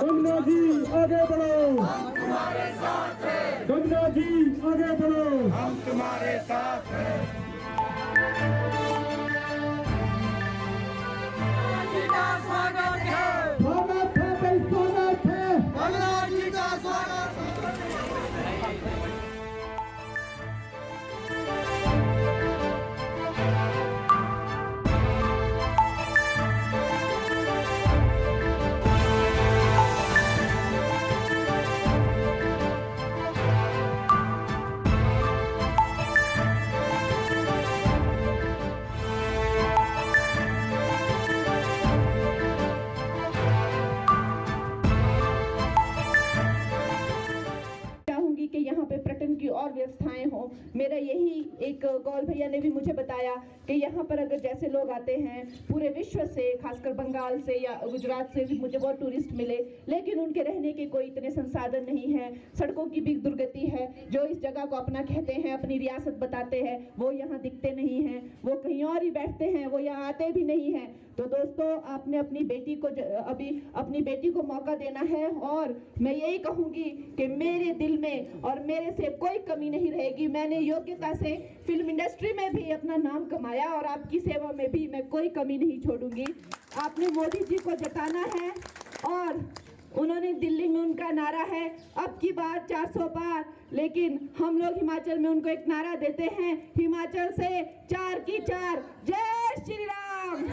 गंगा जी आगे बढ़ो, हम तुम्हारे साथ हैं, गंगा जी आगे बढ़ो, हम तुम्हारे साथ हैं। जी का स्वागत है, स्वागत है भाई, स्वागत है। गंगा जी का स्वागत है। चाहूंगी कि यहाँ पे पर्यटन की और व्यवस्थाएं हो। मेरा यही एक कॉल भैया ने भी मुझे बताया कि यहाँ पर अगर जैसे लोग आते हैं पूरे विश्व से, खासकर बंगाल से या गुजरात से भी मुझे बहुत टूरिस्ट मिले, लेकिन उनके रहने के कोई इतने संसाधन नहीं है, सड़कों की भी दुर्गति है। जो इस जगह को अपना कहते हैं, अपनी रियासत बताते हैं, वो यहाँ दिखते नहीं हैं, वो कहीं और ही बैठते हैं, वो यहाँ आते भी नहीं हैं। तो दोस्तों, आपने अपनी बेटी को अभी अपनी बेटी को मौका देना है, और मैं यही कहूँगी कि मेरे दिल में और मेरे से कोई कमी नहीं रहेगी। मैंने योग्यता से फिल्म इंडस्ट्री में भी अपना नाम कमाया और आपकी सेवा में भी मैं कोई कमी नहीं छोड़ूंगी। आपने मोदी जी को जताना है, और उन्होंने दिल्ली में उनका नारा है अब की बार 400 पार, लेकिन हम लोग हिमाचल में उनको एक नारा देते हैं, हिमाचल से 4 की 4। जय श्री राम।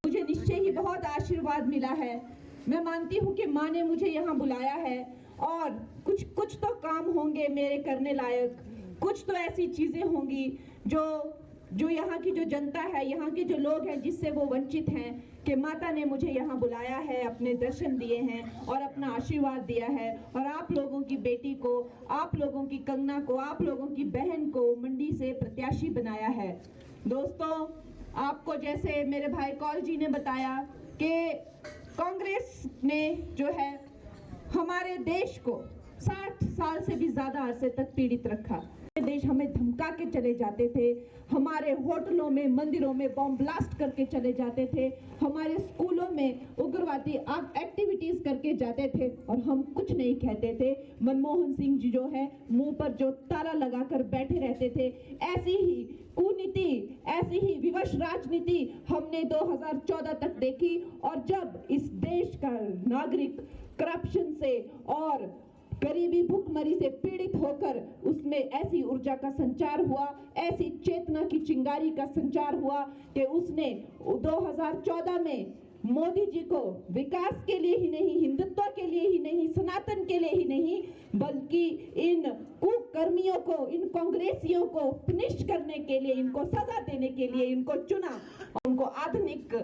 मुझे निश्चय ही बहुत आशीर्वाद मिला है। मैं मानती हूँ कि माँ ने मुझे यहाँ बुलाया है, और कुछ तो काम होंगे मेरे करने लायक, कुछ तो ऐसी चीजें होंगी जो यहाँ की जो जनता है, यहाँ के जो लोग हैं जिससे वो वंचित हैं, कि माता ने मुझे यहाँ बुलाया है, अपने दर्शन दिए हैं और अपना आशीर्वाद दिया है, और आप लोगों की बेटी को, आप लोगों की कंगना को, आप लोगों की बहन को मंडी से प्रत्याशी बनाया है। दोस्तों, आपको जैसे मेरे भाई कौल जी ने बताया कि कांग्रेस ने जो है हमारे देश को 60 साल से भी ज्यादा अरसे तक पीड़ित रखा। देश हमें धमका के चले जाते थे, हमारे होटलों में, मंदिरों में बॉम्ब ब्लास्ट करके चले जाते थे, हमारे स्कूलों में उग्रवादी एक्टिविटीज करके जाते थे, और हम कुछ नहीं कहते थे। मनमोहन सिंह जी जो है मुंह पर जो ताला लगाकर बैठे रहते थे। ऐसी ही कुनीति, ऐसी ही विवश राजनीति हमने 2014 तक देखी, और जब इस देश का नागरिक करप्शन से और गरीबी भूखमरी से पीड़ित होकर उसमें ऐसी ऊर्जा का संचार हुआ, ऐसी चेतना की चिंगारी का संचार हुआ कि उसने 2014 में मोदी जी को विकास के लिए ही नहीं, हिंदुत्व के लिए ही नहीं, सनातन के लिए ही नहीं, बल्कि इन कुकर्मियों को, इन कांग्रेसियों को फिनिश करने के लिए, इनको सजा देने के लिए इनको चुना। उनको आधुनिक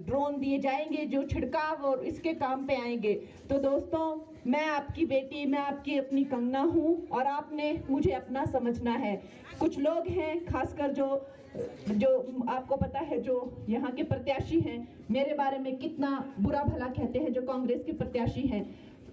ड्रोन दिए जाएंगे जो छिड़काव और इसके काम पे आएंगे। तो दोस्तों, मैं आपकी बेटी, मैं आपकी अपनी कंगना हूँ, और आपने मुझे अपना समझना है। कुछ लोग हैं, खासकर जो आपको पता है, जो यहाँ के प्रत्याशी हैं, मेरे बारे में कितना बुरा भला कहते हैं, जो कांग्रेस के प्रत्याशी हैं।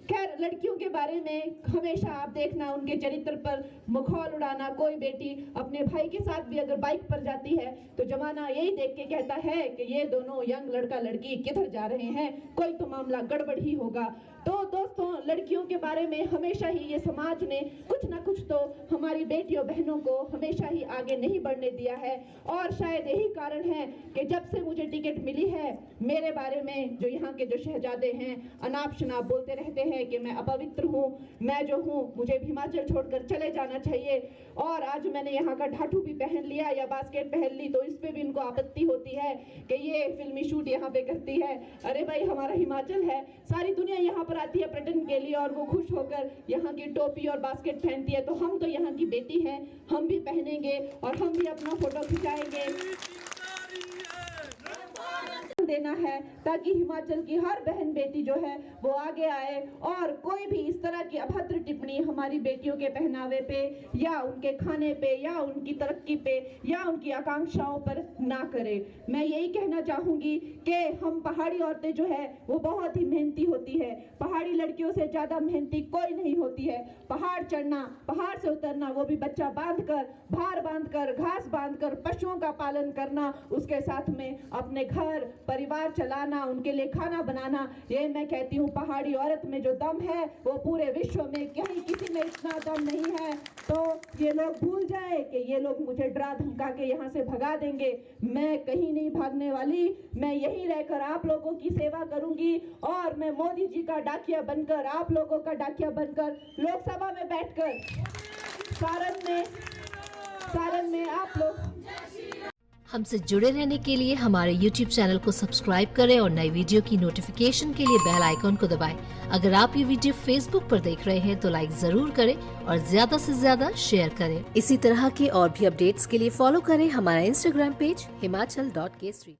खैर, लड़कियों के बारे में हमेशा आप देखना, उनके चरित्र पर मखौल उड़ाना। कोई बेटी अपने भाई के साथ भी अगर बाइक पर जाती है तो जमाना यही देख के कहता है कि ये दोनों यंग लड़का लड़की किधर जा रहे हैं, कोई तो मामला गड़बड़ ही होगा। तो दोस्तों, लड़कियों के बारे में हमेशा ही ये समाज ने कुछ ना कुछ तो हमारी बेटियों बहनों को हमेशा ही आगे नहीं बढ़ने दिया है, और शायद यही कारण है कि जब से मुझे टिकट मिली है, मेरे बारे में जो यहाँ के जो शहजादे हैं अनाप शनाप बोलते रहते हैं कि मैं अपवित्र हूँ, मैं जो हूँ मुझे हिमाचल छोड़कर चले जाना चाहिए। और आज मैंने यहाँ का ढाठू भी पहन लिया या बास्केट पहन ली, तो इस पे भी इनको आपत्ति होती है कि ये फिल्मी शूट यहाँ पे करती है। अरे भाई, हमारा हिमाचल है, सारी दुनिया यहाँ पर आती है पर्यटन के लिए, और वो खुश होकर यहाँ की टोपी और बास्केट पहनती है। तो हम तो यहाँ की बेटी हैं, हम भी पहनेंगे और हम भी अपना फोटो खिंचाएंगे। देना है ताकि हिमाचल की हर बहन बेटी जो है वो आगे आए, और कोई भी इस तरह की अभद्र टिप्पणी हमारी बेटियों के पहनावे पे या उनके खाने पे या उनकी तरक्की पे या उनकी आकांक्षाओं पर ना करे। मैं यही कहना चाहूंगी कि हम पहाड़ी औरतें जो है वो बहुत ही मेहनती होती है, पहाड़ी लड़कियों से ज्यादा मेहनती कोई नहीं होती है। पहाड़ चढ़ना, पहाड़ से उतरना, वो भी बच्चा बांधकर, भार बांधकर, घास बांधकर, पशुओं का पालन करना, उसके साथ में अपने घर परिवार चलाना, जाना, उनके लिए खाना बनाना, ये मैं कहती हूँ पहाड़ी औरत में जो दम है वो पूरे विश्व में कहीं किसी में इतना दम नहीं है। तो ये लोग भूल जाए कि ये लोग मुझे डरा धमका के यहाँ से भगा देंगे। मैं कहीं नहीं भागने वाली, मैं यहीं रहकर आप लोगों की सेवा करूंगी और मैं मोदी जी का डाकिया बनकर, आप लोगों का डाकिया बनकर लोकसभा में बैठकर सारण में आप लोग हमसे जुड़े रहने के लिए हमारे YouTube चैनल को सब्सक्राइब करें और नई वीडियो की नोटिफिकेशन के लिए बेल आइकॉन को दबाएं। अगर आप ये वीडियो Facebook पर देख रहे हैं तो लाइक जरूर करें और ज्यादा से ज्यादा शेयर करें। इसी तरह के और भी अपडेट्स के लिए फॉलो करें हमारा Instagram पेज himachal.k3।